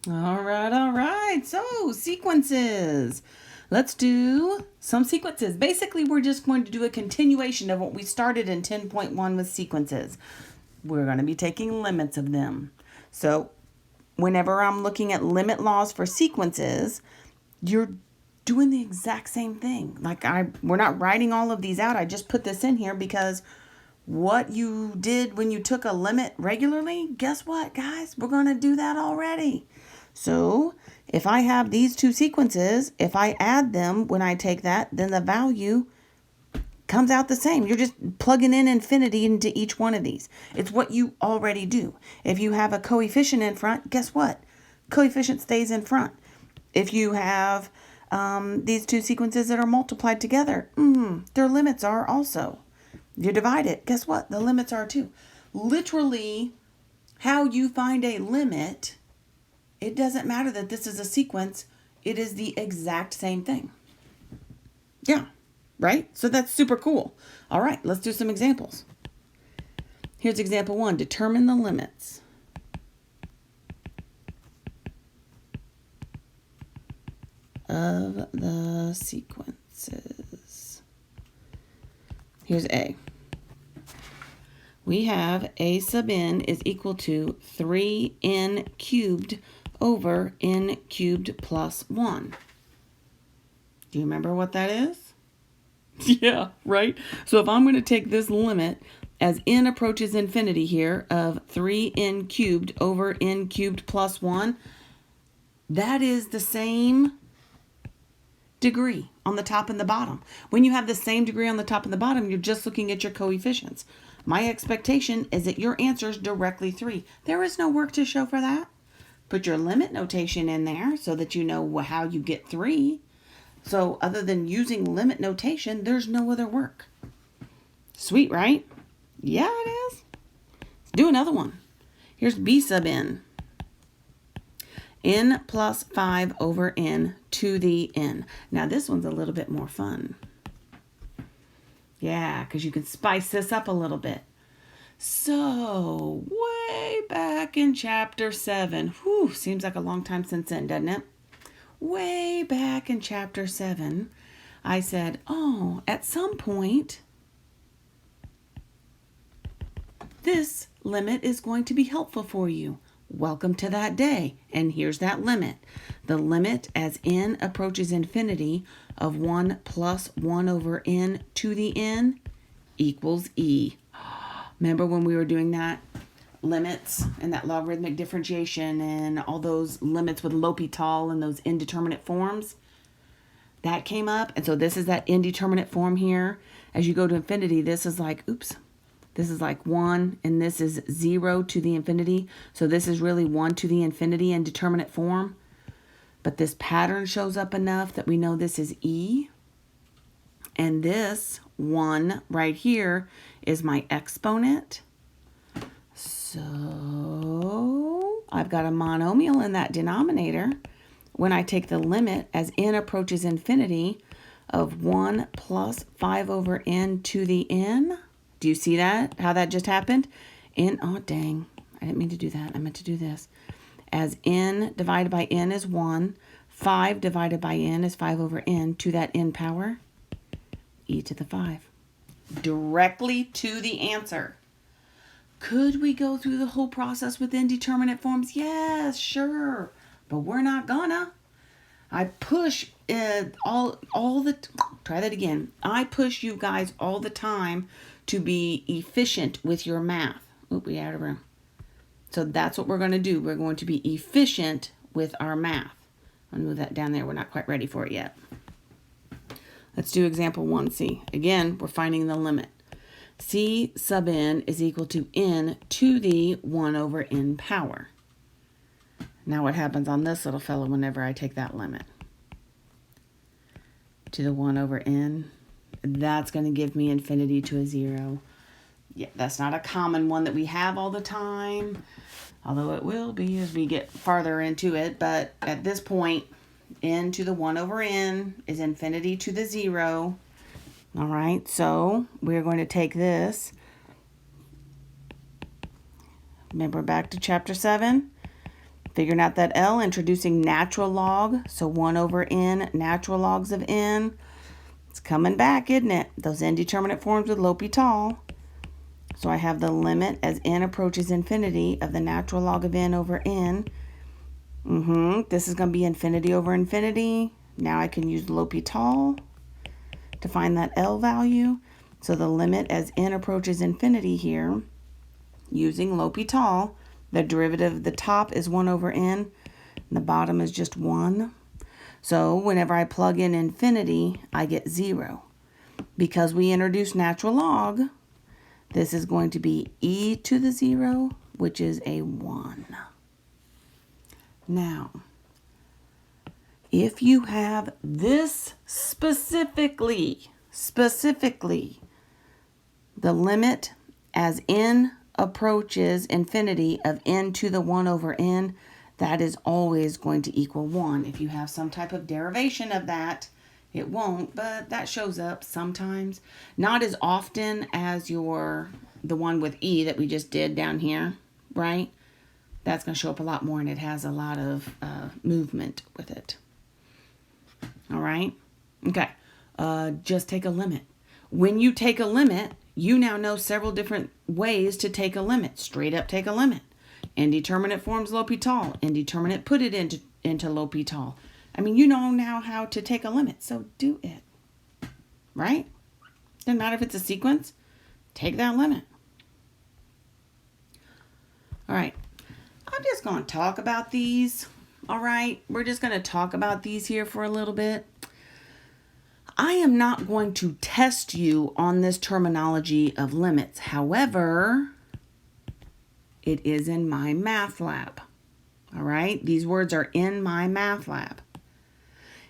All right. So, sequences. Let's do some sequences. Basically, we're just going to do a continuation of what we started in 10.1 with sequences. We're going to be taking limits of them. So, whenever I'm looking at limit laws for sequences, you're doing the exact same thing. We're not writing all of these out. I just put this in here because what you did when you took a limit regularly, guess what, guys? We're going to do that already. So if I have these two sequences, if I add them when I take that, then the value comes out the same. You're just plugging in infinity into each one of these. It's what you already do. If you have a coefficient in front, guess what? Coefficient stays in front. If you have these two sequences that are multiplied together, their limits are also. You divide it, guess what? The limits are too. Literally, how you find a limit, it doesn't matter that this is a sequence. It is the exact same thing. Yeah, right? So that's super cool. All right, let's do some examples. Here's example 1. Determine the limits of the sequences. Here's A. We have a sub n is equal to 3n cubed over n cubed plus 1. Do you remember what that is? Yeah, right? So if I'm going to take this limit as n approaches infinity here of 3n cubed over n cubed plus 1, that is the same degree on the top and the bottom. When you have the same degree on the top and the bottom, you're just looking at your coefficients. My expectation is that your answer is directly 3. There is no work to show for that. Put your limit notation in there so that you know how you get 3. So other than using limit notation, there's no other work. Sweet, right? Yeah, it is. Let's do another one. Here's B sub n. N plus 5 over n to the n. Now this one's a little bit more fun. Yeah, because you can spice this up a little bit. So, way back in chapter 7, seems like a long time since then, doesn't it? Way back in chapter 7, I said, at some point, this limit is going to be helpful for you. Welcome to that day. And here's that limit. The limit as n approaches infinity of 1 plus 1 over n to the n equals e. Remember when we were doing that limits and that logarithmic differentiation and all those limits with L'Hopital and those indeterminate forms? That came up. And so this is that indeterminate form here. As you go to infinity, this is like, this is like 1, and this is 0 to the infinity. So this is really 1 to the infinity in determinate form. But this pattern shows up enough that we know this is e. And this 1 right here is my exponent. So I've got a monomial in that denominator. When I take the limit as n approaches infinity of 1 plus 5 over n to the n. Do you see that? How that just happened? Oh, dang. I didn't mean to do that. I meant to do this. As n divided by n is 1, 5 divided by n is 5 over n to that n power, e to the 5. Directly to the answer. Could we go through the whole process with indeterminate forms? Yes, sure. But we're not gonna. I push try that again. I push you guys all the time to be efficient with your math. We out of room. So that's what we're going to do. We're going to be efficient with our math. I'll move that down there. We're not quite ready for it yet. Let's do example 1c. Again, we're finding the limit. C sub n is equal to n to the 1 over n power. Now what happens on this little fellow whenever I take that limit? To the 1 over n. That's going to give me infinity to a 0. Yeah, that's not a common one that we have all the time, although it will be as we get farther into it. But at this point, n to the 1 over n is infinity to the 0. All right, so we're going to take this. Remember back to chapter 7? Figuring out that L, introducing natural log. So 1 over n, natural logs of n. It's coming back, isn't it? Those indeterminate forms with L'Hopital. So I have the limit as n approaches infinity of the natural log of n over n. This is going to be infinity over infinity. Now I can use L'Hopital to find that L value. So the limit as n approaches infinity here, using L'Hopital, the derivative of the top is 1 over n, and the bottom is just 1. So whenever I plug in infinity, I get 0. Because we introduced natural log, this is going to be e to the 0, which is a 1. Now, if you have this specifically, the limit as n approaches infinity of n to the 1 over n, that is always going to equal 1. If you have some type of derivation of that, it won't, but that shows up sometimes. Not as often as the one with e that we just did down here, right? That's going to show up a lot more, and it has a lot of movement with it. All right? Okay. Just take a limit. When you take a limit, you now know several different ways to take a limit. Straight up take a limit. Indeterminate forms L'Hopital. Indeterminate, put it into L'Hopital. I mean, you know now how to take a limit, so do it. Right? Doesn't matter if it's a sequence. Take that limit. All right. I'm just going to talk about these. All right? We're just going to talk about these here for a little bit. I am not going to test you on this terminology of limits. However, it is in my math lab. All right? These words are in my math lab.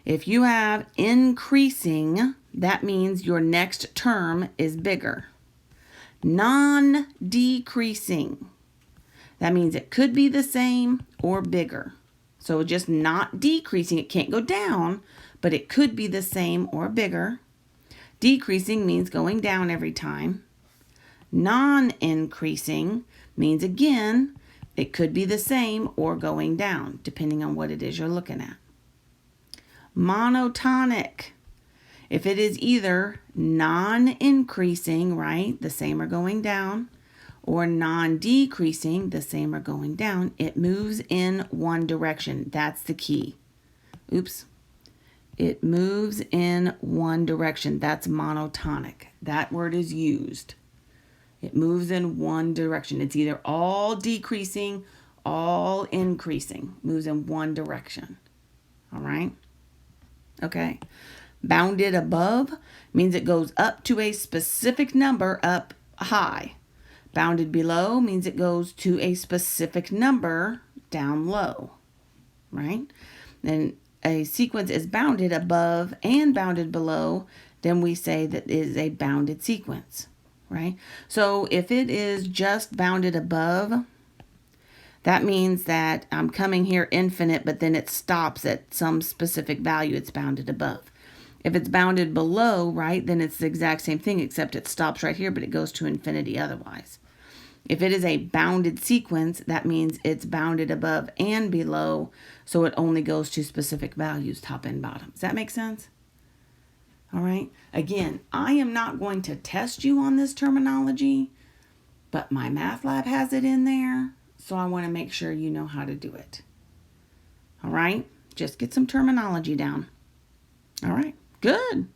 If you have increasing, that means your next term is bigger. Non-decreasing, that means it could be the same or bigger. So just not decreasing, it can't go down, but it could be the same or bigger. Decreasing means going down every time. Non-increasing means, again, it could be the same or going down, depending on what it is you're looking at. Monotonic. If it is either non-increasing, right, the same or going down, or non-decreasing, the same or going down, it moves in one direction. That's the key. Oops. It moves in one direction. That's monotonic. That word is used. It moves in one direction. It's either all decreasing, all increasing. Moves in one direction. All right? Okay. Bounded above means it goes up to a specific number up high. Bounded below means it goes to a specific number down low. Right? Then a sequence is bounded above and bounded below, then we say that it is a bounded sequence. Right? So if it is just bounded above, that means that I'm coming here infinite, but then it stops at some specific value. It's bounded above. If it's bounded below, right, then it's the exact same thing, except it stops right here, but it goes to infinity otherwise. If it is a bounded sequence, that means it's bounded above and below, so it only goes to specific values, top and bottom. Does that make sense? All right. Again, I am not going to test you on this terminology, but my math lab has it in there, so I want to make sure you know how to do it. All right. Just get some terminology down. All right. Good.